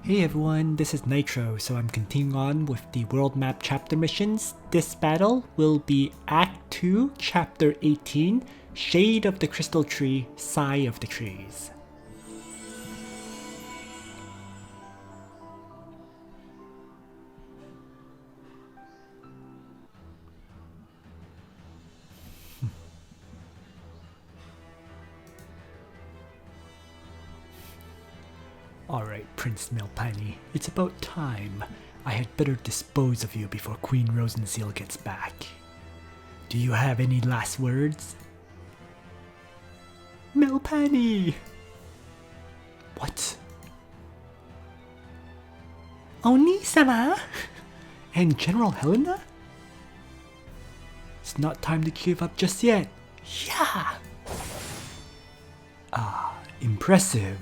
Hey everyone, this is Nitro, so I'm continuing on with the world map chapter missions. This battle will be Act 2, Chapter 18, Shade of the Crystal Tree, Sigh of the Trees. Alright, Prince Melpani, it's about time. I had better dispose of you before Queen Rosenseal gets back. Do you have any last words? Melpani! What? Oni-sama? And General Helena? It's not time to give up just yet. Yeah! Ah, impressive.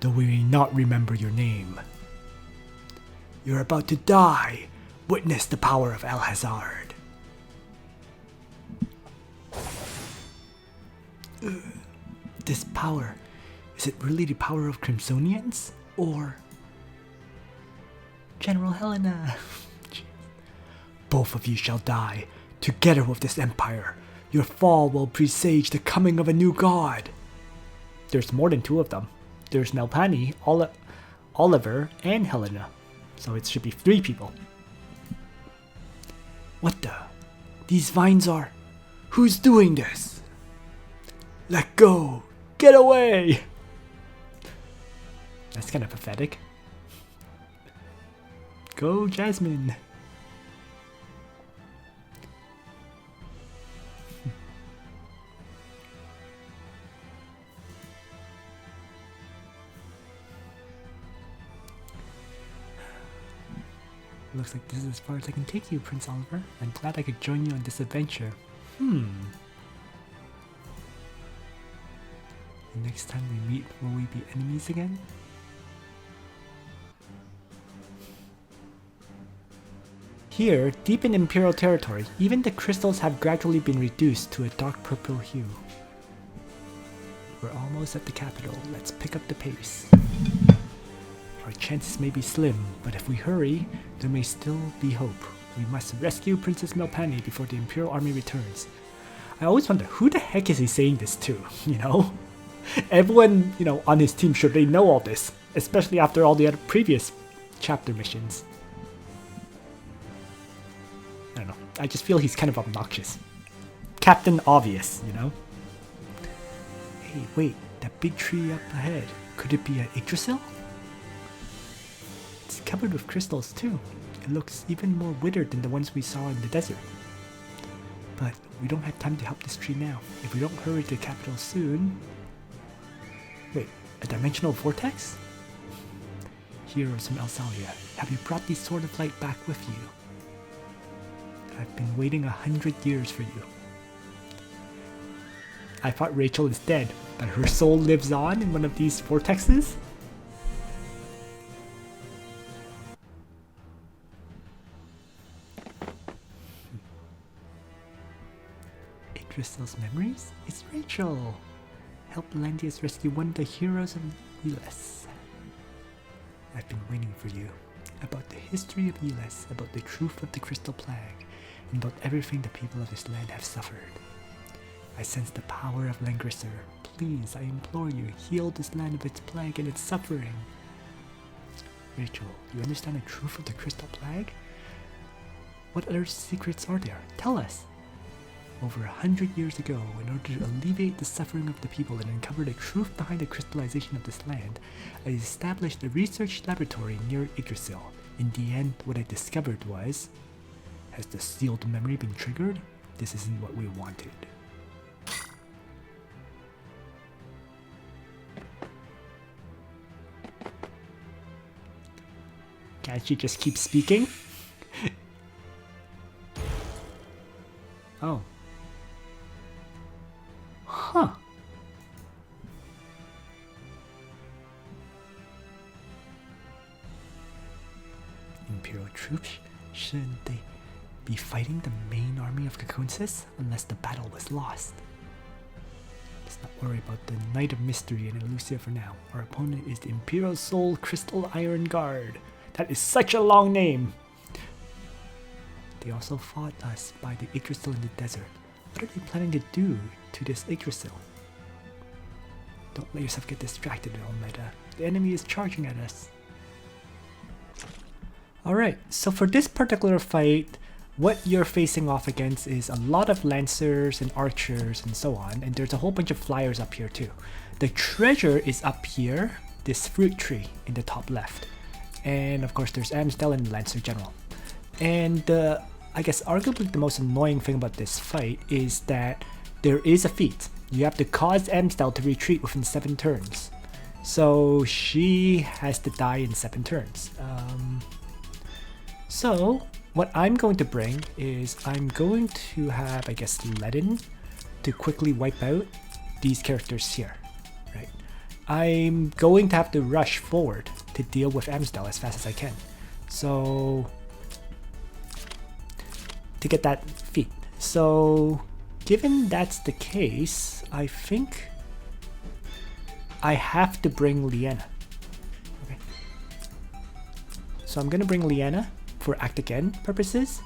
Though we may not remember your name. You're about to die. Witness the power of Alhazard. This power, is it really the power of Crimsonians? Or General Helena? Both of you shall die, together with this empire. Your fall will presage the coming of a new god. There's more than two of them. There's Melpani, Oliver, and Helena. So it should be 3 people. What the? These vines are... Who's doing this? Let go! Get away! That's kind of pathetic. Go, Jasmine! Looks like this is as far as I can take you, Prince Oliver. I'm glad I could join you on this adventure. The next time we meet, will we be enemies again? Here, deep in Imperial territory, even the crystals have gradually been reduced to a dark purple hue. We're almost at the capital. Let's pick up the pace. Our chances may be slim, but if we hurry, there may still be hope. We must rescue Princess Melpani before the Imperial Army returns. I always wonder, who the heck is he saying this to, you know? Everyone, on his team, should they know all this? Especially after all the other previous chapter missions. I don't know, I just feel he's kind of obnoxious. Captain Obvious, Hey, wait, that big tree up ahead, could it be an Yggdrasil? It's covered with crystals too. It looks even more withered than the ones we saw in the desert. But we don't have time to help this tree now. If we don't hurry to the capital soon... Wait, a dimensional vortex? Heroes from Elsalia, have you brought the Sword of Light back with you? I've been waiting 100 years for you. I thought Rachel is dead, but her soul lives on in one of these vortexes? Crystal's memories? It's Rachel! Help Landius rescue one of the heroes of Eles. I've been waiting for you. About the history of Eles, about the truth of the Crystal Plague, and about everything the people of this land have suffered. I sense the power of Langrisser. Please, I implore you, heal this land of its plague and its suffering. Rachel, you understand the truth of the Crystal Plague? What other secrets are there? Tell us! Over 100 years ago, in order to alleviate the suffering of the people and uncover the truth behind the crystallization of this land, I established a research laboratory near Yggdrasil. In the end, what I discovered was... Has the sealed memory been triggered? This isn't what we wanted. Can't she just keep speaking? Oh. Huh. Imperial troops? Shouldn't they be fighting the main army of Caconsis unless the battle was lost? Let's not worry about the Knight of Mystery and Elusia for now. Our opponent is the Imperial Soul Crystal Iron Guard. That is such a long name! They also fought us by the Yggdrasil in the desert. What are they planning to do to this Yggdrasil? Don't let yourself get distracted, Almeida. The enemy is charging at us. Alright, so for this particular fight, what you're facing off against is a lot of lancers and archers and so on, and there's a whole bunch of flyers up here too. The treasure is up here, this fruit tree in the top left. And of course there's Amstell and Lancer General. And I guess arguably the most annoying thing about this fight is that there is a feat. You have to cause Amstell to retreat within 7 turns. So she has to die in 7 turns. So what I'm going to bring is I'm going to have, I guess, Ledin to quickly wipe out these characters here. Right? I'm going to have to rush forward to deal with Amstell as fast as I can. So to get that feat. So given that's the case, I think I have to bring Liana. Okay. So I'm gonna bring Liana for Act Again purposes,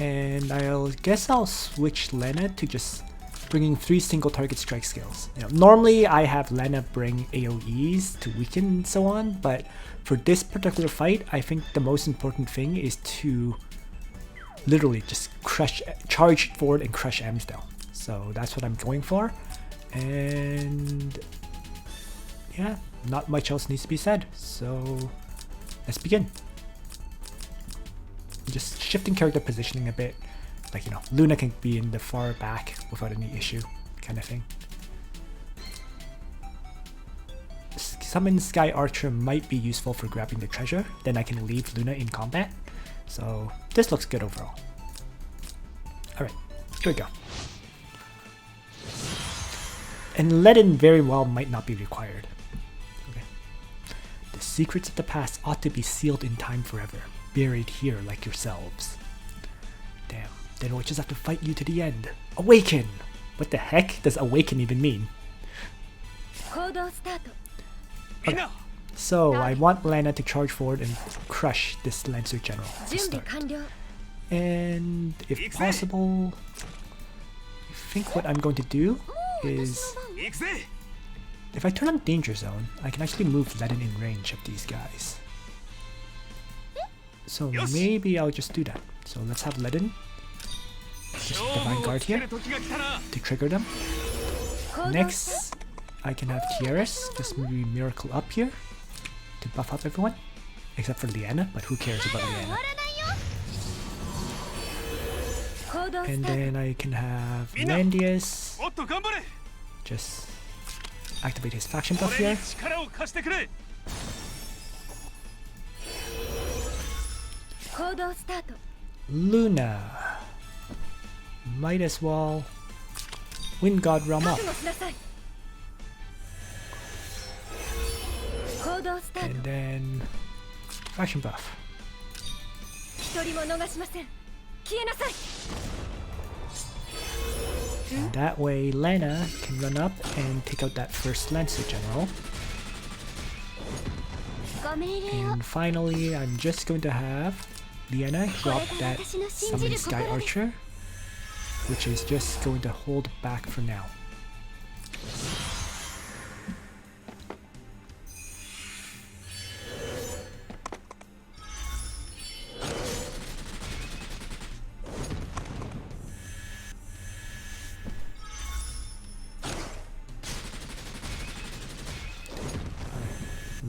and I'll switch Lena to just bringing 3 single target strike skills. You know, normally I have Lena bring AoEs to weaken and so on, but for this particular fight, I think the most important thing is to literally just charge forward and crush Amstell. So that's what I'm going for, and yeah, not much else needs to be said. So let's begin. Just shifting character positioning a bit, like, you know, Luna can be in the far back without any issue, kind of thing. Summon Sky Archer might be useful for grabbing the treasure, then I can leave Luna in combat. So this looks good overall. Alright, here we go. And Ledin very well might not be required. Okay. The secrets of the past ought to be sealed in time forever, buried here like yourselves. Damn, then we'll just have to fight you to the end. Awaken! What the heck does awaken even mean? Okay. So I want Lana to charge forward and crush this Lancer General to start. And if possible, I think what I'm going to do is, if I turn on Danger Zone, I can actually move Ledin in range of these guys. So maybe I'll just do that. So let's have Ledin, just Divine Guard here to trigger them. Next, I can have Tieris, just maybe Miracle up here to buff up everyone, except for Liana, but who cares about Liana? And then I can have Landius just activate his faction buff here. Luna might as well Wind God Realm up. And then faction buff. And that way Lena can run up and take out that first Lancer General. And finally, I'm just going to have Liana drop that Summon Sky Archer, which is just going to hold back for now.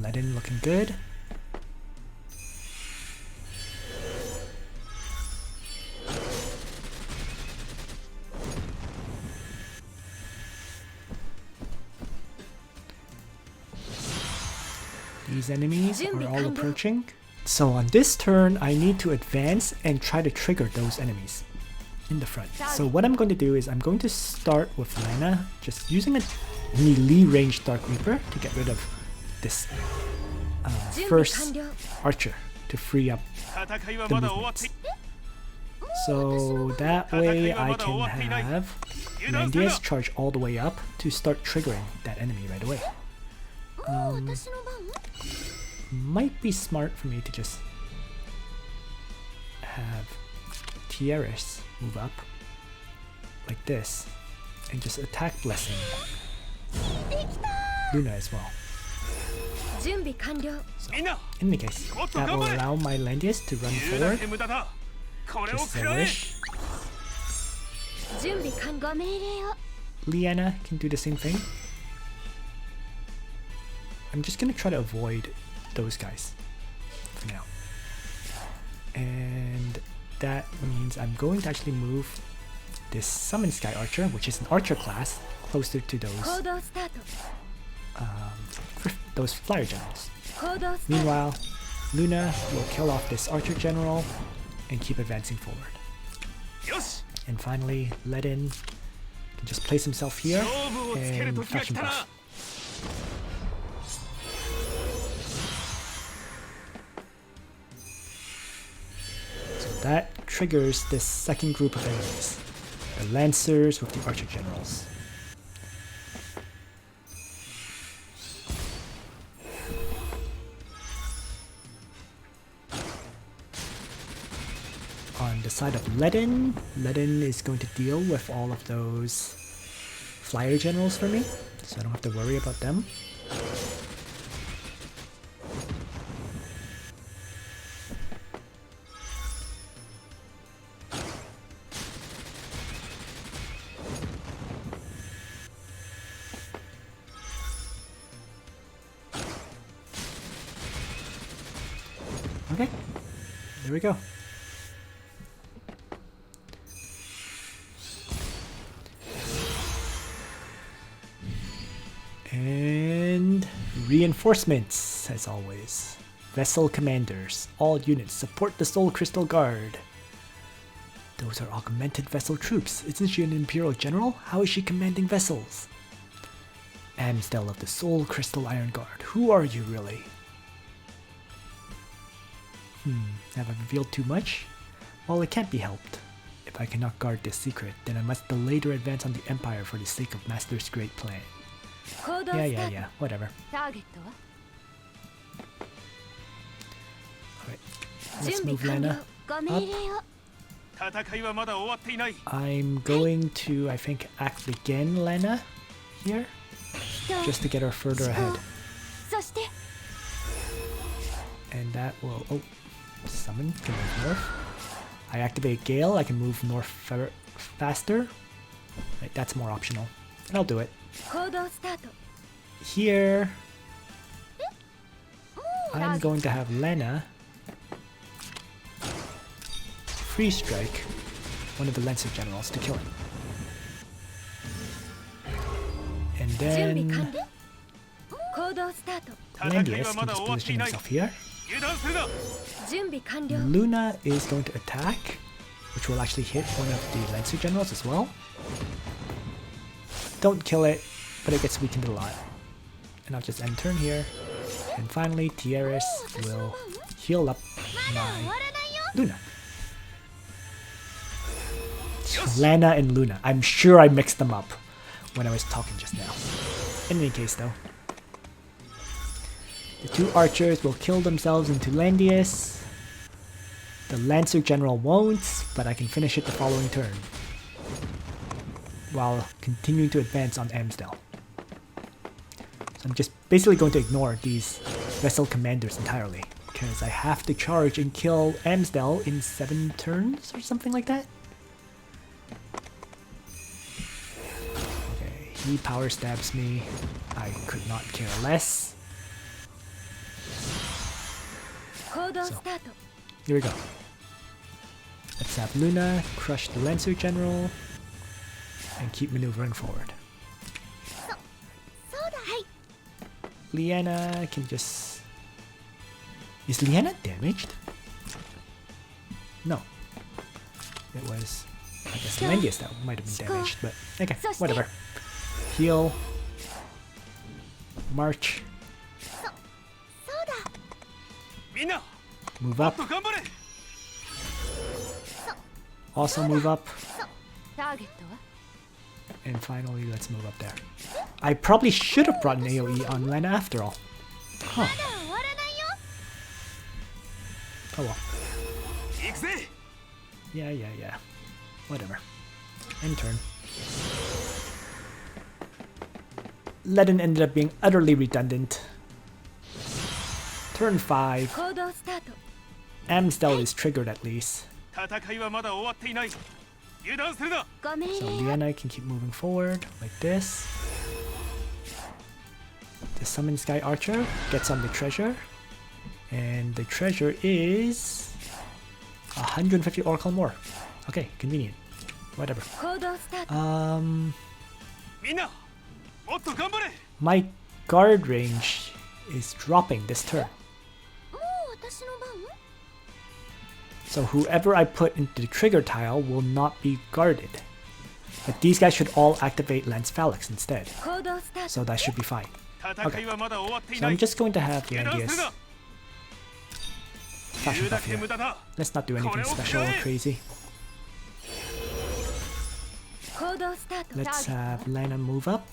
Ledin looking good. These enemies are all approaching. So on this turn, I need to advance and try to trigger those enemies in the front. So what I'm going to do is I'm going to start with Lena, just using a melee range Dark Reaper to get rid of this first archer to free up the movements. So that way I can have Landius charge all the way up to start triggering that enemy right away. Might be smart for me to just have Tieris move up like this and just attack Blessing Luna as well. So, in any case, that will allow my Landius to run forward just as I wish. Liana can do the same thing. I'm just gonna try to avoid those guys for now. And that means I'm going to actually move this Summon Sky Archer, which is an archer class, closer to those flyer generals. Meanwhile, Luna will kill off this archer general and keep advancing forward. And finally, Ledin can just place himself here and faction buff. So that triggers this second group of enemies, the Lancers with the archer generals. On the side of Ledin is going to deal with all of those flyer generals for me, so I don't have to worry about them. Okay, there we go. And reinforcements, as always. Vessel commanders. All units support the Soul Crystal Guard. Those are augmented vessel troops. Isn't she an Imperial General? How is she commanding vessels? Amstell of the Soul Crystal Iron Guard. Who are you really? Have I revealed too much? Well, it can't be helped. If I cannot guard this secret, then I must delay their advance on the Empire for the sake of Master's great plan. Yeah, whatever. Alright, let's move Lana up. I'm going to, I think, act again Lana here, just to get her further ahead. And that will, summon, can move north. I activate Gale, I can move north faster. Right, that's more optional, and I'll do it. Here, I'm going to have Lena free strike one of the Lancer generals to kill him. And then Landius can just position himself here. Luna is going to attack, which will actually hit one of the Lancer generals as well. Don't kill it, but it gets weakened a lot. And I'll just end turn here. And finally, Tieris will heal up my Luna. Lana and Luna. I'm sure I mixed them up when I was talking just now. In any case, though, the two archers will kill themselves into Landius. The Lancer General won't, but I can finish it the following turn, while continuing to advance on Amstell. So I'm just basically going to ignore these vessel commanders entirely, because I have to charge and kill Amstell in 7 turns or something like that. Okay, he power stabs me. I could not care less. So, here we go. Let's have Luna crush the Lancer General and keep maneuvering forward. Liana can just... Is Liana damaged? No. It was... I guess Landius that might have been damaged, but okay, whatever. Heal. March. Move up. also move up. And finally, let's move up there. I probably should have brought an AoE on Lena after all. Huh. Oh well. Yeah. Whatever. End turn. Ledin ended up being utterly redundant. Turn 5. Amstell is triggered at least. So Liana can keep moving forward like this. The Summon Sky Archer gets on the treasure. And the treasure is 150 Orichalcum more. Okay, convenient. Whatever. My guard range is dropping this turn. So whoever I put into the trigger tile will not be guarded. But these guys should all activate Lance Phalanx instead. So that should be fine. Okay. So I'm just going to have Landius fashion buff here. Let's not do anything special or crazy. Let's have Lena move up.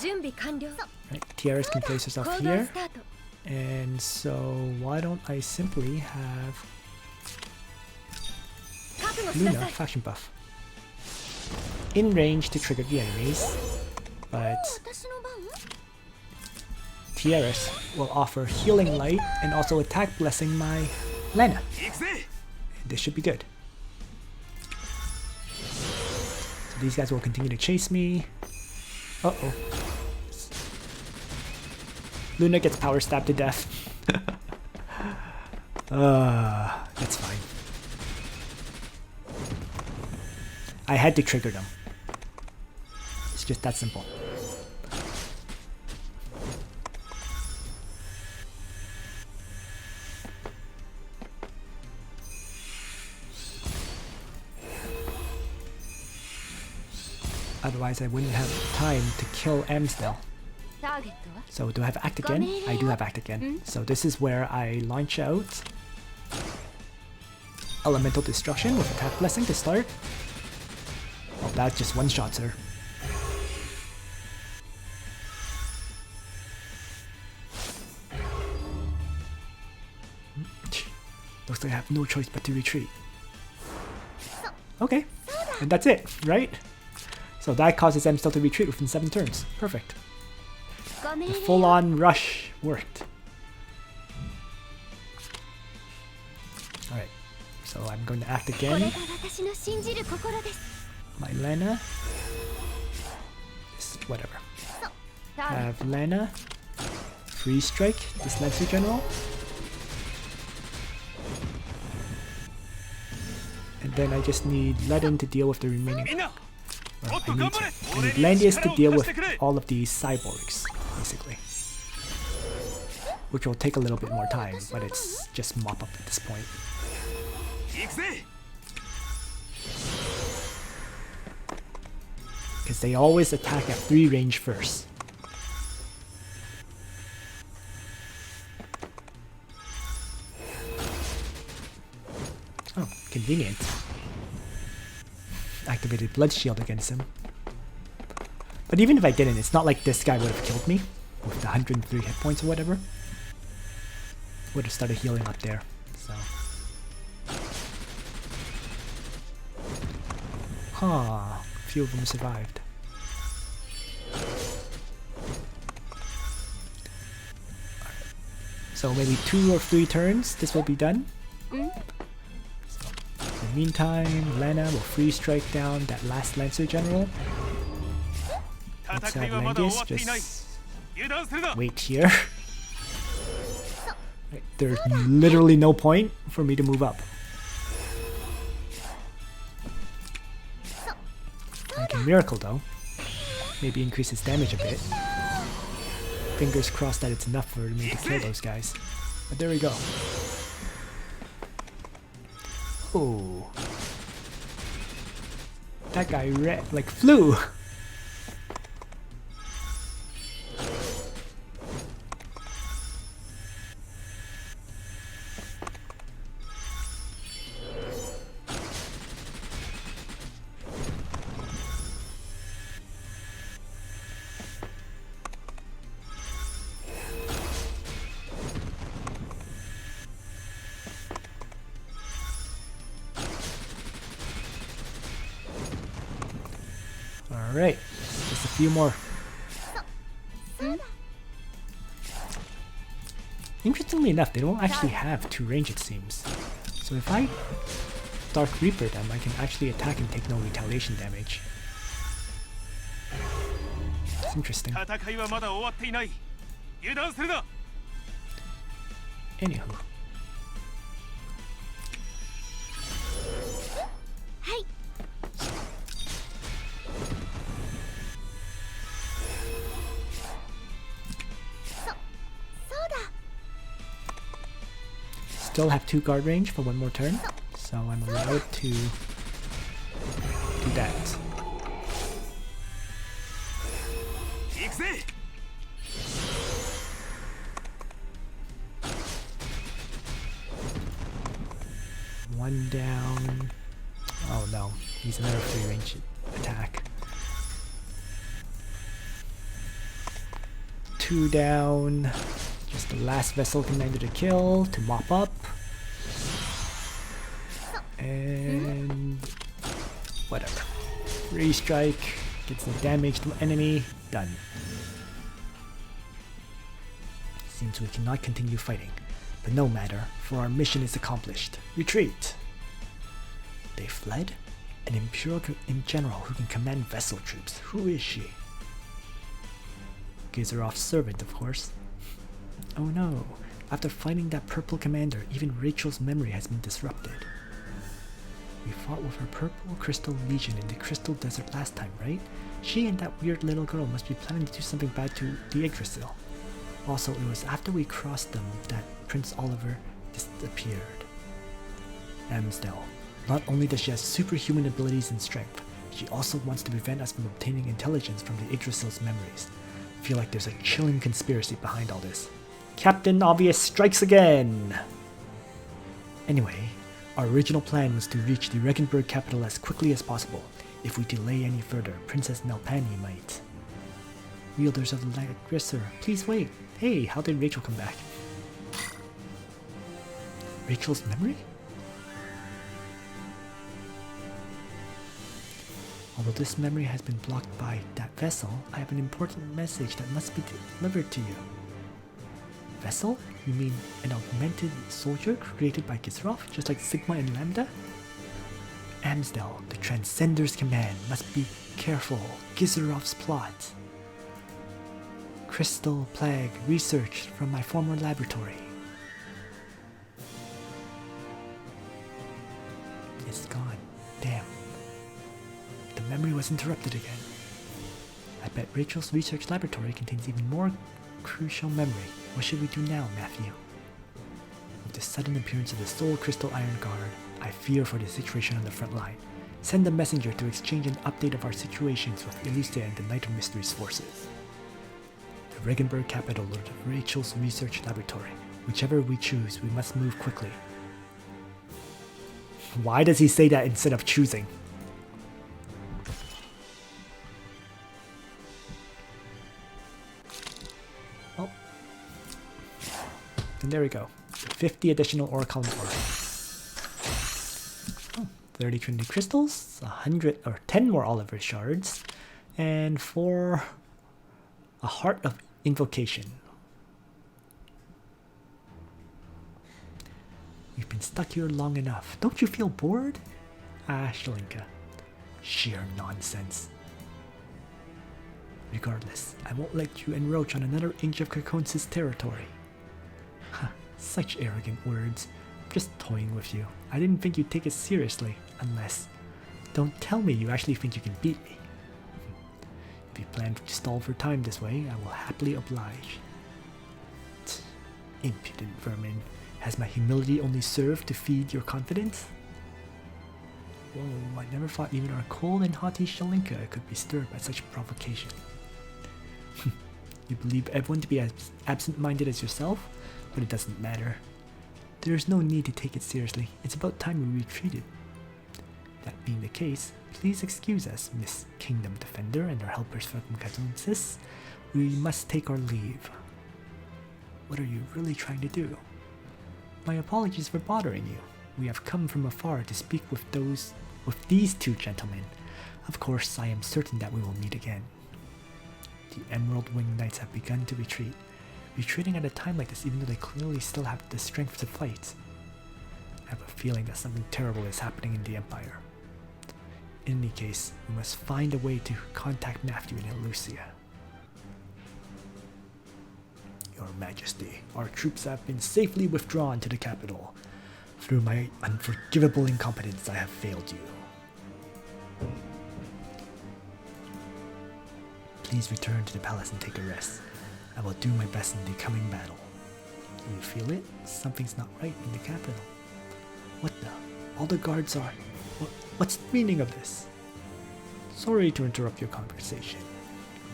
Right, Tiaras can place herself here. And so why don't I simply have Luna faction buff in range to trigger the enemies, but Tiaras will offer healing light and also attack blessing my Lena. This should be good. So these guys will continue to chase me. Uh-oh. Luna gets power stabbed to death. That's fine. I had to trigger them. It's just that simple. Otherwise I wouldn't have time to kill Amstell. So do I have Act Again? I do have Act Again. So this is where I launch out Elemental Destruction with Attack Blessing to start. Oh, that just one-shots her. Looks like I have no choice but to retreat. Okay, and that's it, right? So that causes Amstell to retreat within 7 turns. Perfect. The full-on rush worked. Alright, so I'm going to act again. My Lena. Whatever. Have Lena. Freeze Strike, this Lancer General. And then I just need Ledin to deal with the remaining... Well, I need Landius to deal with all of these cyborgs, basically. Which will take a little bit more time, but it's just mop up at this point. Because they always attack at 3 range first. Oh, convenient. Activated Blood Shield against him. But even if I didn't, it's not like this guy would have killed me with the 103 hit points or whatever. Would have started healing up there, so. Huh, few of them survived. So maybe 2 or 3 turns, this will be done. In the meantime, Lena will freeze strike down that last Lancer General. Let's have Langrisser just wait here. There's literally no point for me to move up. I can Miracle though. Maybe increase his damage a bit. Fingers crossed that it's enough for me to kill those guys. But there we go. Oh, that guy like flew. Alright, just a few more. Interestingly enough, they don't actually have 2 range, it seems. So if I Dark Reaper them, I can actually attack and take no retaliation damage. It's interesting. Anywho. Still have 2 guard range for 1 more turn, so I'm allowed to do that. One down. Oh no, he's another free range attack. 2 down. Just the last vessel commander to kill, to mop up. And whatever. Free strike, gets the damage to enemy, done. Seems we cannot continue fighting, but no matter, for our mission is accomplished. Retreat! They fled? An Imperial general who can command vessel troops. Who is she? Gizerov's servant, of course. Oh no, after fighting that purple commander, even Rachel's memory has been disrupted. We fought with her purple crystal legion in the crystal desert last time, right? She and that weird little girl must be planning to do something bad to the Yggdrasil. Also, it was after we crossed them that Prince Oliver disappeared. Amstell. Not only does she have superhuman abilities and strength, she also wants to prevent us from obtaining intelligence from the Yggdrasil's memories. I feel like there's a chilling conspiracy behind all this. Captain Obvious strikes again! Anyway, our original plan was to reach the Regensburg capital as quickly as possible. If we delay any further, Princess Melpani might. Wielders of the Langrisser, please wait. Hey, how did Rachel come back? Rachel's memory? Although this memory has been blocked by that vessel, I have an important message that must be delivered to you. Vessel? You mean an augmented soldier created by Gizerov, just like Sigma and Lambda? Amstell, the Transcender's command, must be careful. Gizerov's plot. Crystal Plague, researched from my former laboratory. It's gone. Damn. The memory was interrupted again. I bet Rachel's research laboratory contains even more crucial memory. What should we do now, Matthew? With the sudden appearance of the Soul Crystal Iron Guard, I fear for the situation on the front line. Send a messenger to exchange an update of our situations with Elucia and the Knight of Mysteries forces. The Regensburg capital of Rachel's research laboratory. Whichever we choose, we must move quickly. Why does he say that instead of choosing? Oh. And there we go. 50 additional Orichalcum ore. 30 Trinity crystals, 100 or 10 more Oliver shards, and 4 a Heart of Invocation. We've been stuck here long enough. Don't you feel bored? Ah, Shalinka. Sheer nonsense. Regardless, I won't let you encroach on another inch of Krakonsis territory. Huh, such arrogant words. Just toying with you. I didn't think you'd take it seriously, unless... Don't tell me you actually think you can beat me. If you plan to stall for time this way, I will happily oblige. Impudent vermin. Has my humility only served to feed your confidence? Whoa, I never thought even our cold and haughty Shalinka could be stirred by such provocation. You believe everyone to be as absent-minded as yourself? But it doesn't matter. There is no need to take it seriously. It's about time we retreated. That being the case, please excuse us, Miss Kingdom Defender and our helpers from Krakonsis. We must take our leave. What are you really trying to do? My apologies for bothering you. We have come from afar to speak with these two gentlemen. Of course, I am certain that we will meet again. The Emerald Wing Knights have begun to retreat. Retreating at a time like this, even though they clearly still have the strength to fight. I have a feeling that something terrible is happening in the Empire. In any case, we must find a way to contact Matthew in Elucia. Your Majesty, our troops have been safely withdrawn to the capital. Through my unforgivable incompetence, I have failed you. Please return to the palace and take a rest. I will do my best in the coming battle. Do you feel it? Something's not right in the capital. What the? All the guards are... What's the meaning of this? Sorry to interrupt your conversation.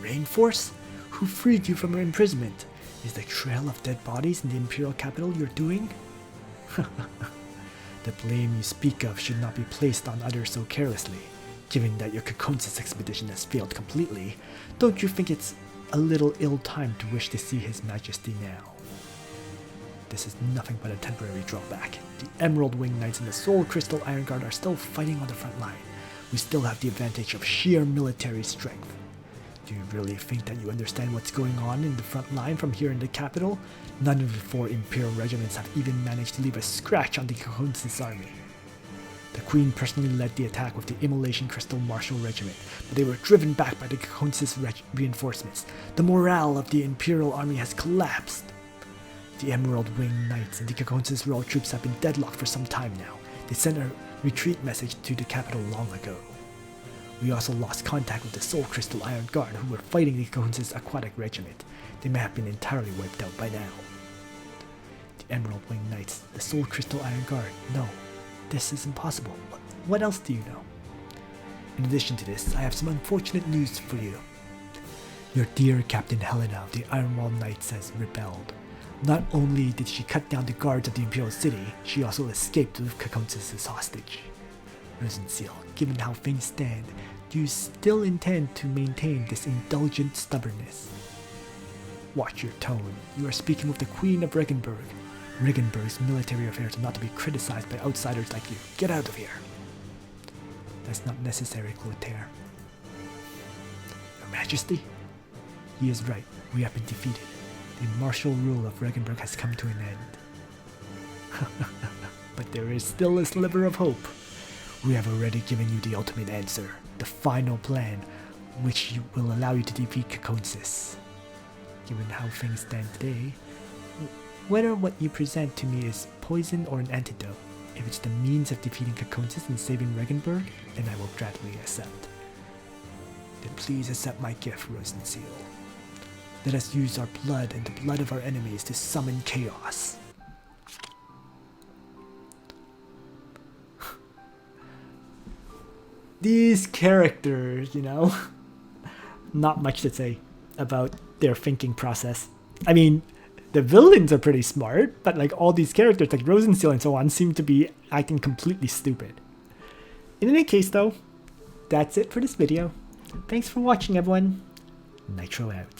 Rainforce? Who freed you from your imprisonment? Is the trail of dead bodies in the Imperial capital you're doing? The blame you speak of should not be placed on others so carelessly. Given that your Caconsis expedition has failed completely, don't you think it's a little ill-timed to wish to see His Majesty now? This is nothing but a temporary drawback. The Emerald Wing Knights and the Soul Crystal Iron Guard are still fighting on the front line. We still have the advantage of sheer military strength. Do you really think that you understand what's going on in the front line from here in the capital? None of the 4 Imperial regiments have even managed to leave a scratch on the Caconsis army. The Queen personally led the attack with the Immolation Crystal Martial Regiment, but they were driven back by the Caconsis reinforcements. The morale of the Imperial army has collapsed. The Emerald Wing Knights and the Caconsis Royal troops have been deadlocked for some time now. They sent a retreat message to the capital long ago. We also lost contact with the Soul Crystal Iron Guard who were fighting the Caconsis Aquatic Regiment. They may have been entirely wiped out by now. The Emerald Wing Knights, the Soul Crystal Iron Guard, no. This is impossible. What else do you know? In addition to this, I have some unfortunate news for you. Your dear Captain Helena of the Ironwall Knights has rebelled. Not only did she cut down the guards of the Imperial City, she also escaped with Caconsis as hostage. Rosenseal, given how things stand, do you still intend to maintain this indulgent stubbornness? Watch your tone. You are speaking with the Queen of Regenburg. Regenburg's military affairs are not to be criticized by outsiders like you. Get out of here. That's not necessary, Clotaire. Your Majesty? He is right. We have been defeated. The martial rule of Regenburg has come to an end. But there is still a sliver of hope. We have already given you the ultimate answer, the final plan, which will allow you to defeat Caconsis. Given how things stand today, whether what you present to me is poison or an antidote, if it's the means of defeating Caconsis and saving Regenburg, then I will gladly accept. Then please accept my gift, Rosenseal. Let us use our blood and the blood of our enemies to summon chaos. These characters, you know, not much to say about their thinking process. I mean, the villains are pretty smart, but like all these characters like Rosenseal and so on seem to be acting completely stupid. In any case though, that's it for this video. Thanks for watching everyone. Nitro out.